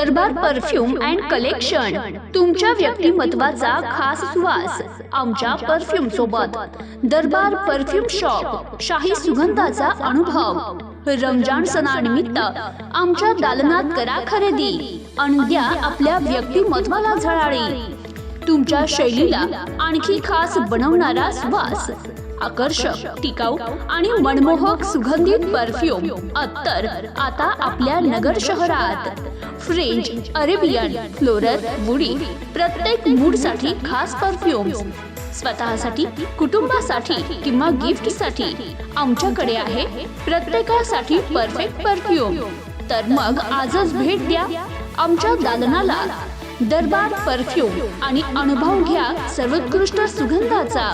Darbar perfume and collection, तुमच्या व्यक्तिमत्वाचा खास सुवास आमच्या परफ्यूम सोबत। दरबार परफ्यूम शॉप, शाही सुगंधाचा अनुभव। रमजान सणानिमित्त आमच्या दालनात करा खरेदी आणि द्या आपल्या व्यक्तिमत्वाला झळाळी। तुमच्या शैलीला आणखी खास बनवणारा सुवास, आकर्षक, टिकाऊ आणि मनमोहक सुगंधित परफ्यूम अत्तर आता आपल्या नगर शहरात। फ्रेंच, अरेबियन, फ्लोरल, वुडी, प्रत्येक मूडसाठी खास परफ्यूम। स्वतःसाठी, कुटुंबासाठी किंवा गिफ्टसाठी आमच्याकडे आहे प्रत्येकासाठी परफेक्ट परफ्यूम। तर मग आजच भेट द्या आमच्या दालनाला। दरबार परफ्यूम आणि अनुभव घ्या सर्वोत्कृष्ट सुगंधाचा।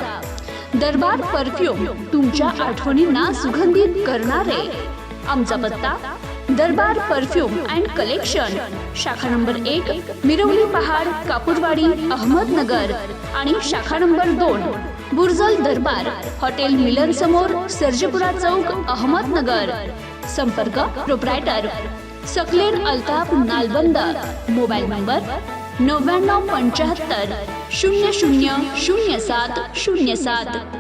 दरबार परफ्यूम, तुमच्या आठवणींना सुगंधित करणारे। आमचा पत्ता, दरबार परफ्यूम अँड कलेक्शन, शाखा नंबर 1, मिरवली पहाड, कापूरवाडी, अहमदनगर आणि शाखा नंबर 2, बुर्जल दरबार, हॉटेल मिलन समोर, सर्जेपुरा चौक, अहमदनगर। संपर्क proprietor Saklain Altaf Nalband. Mobile number 9975 00 07 07।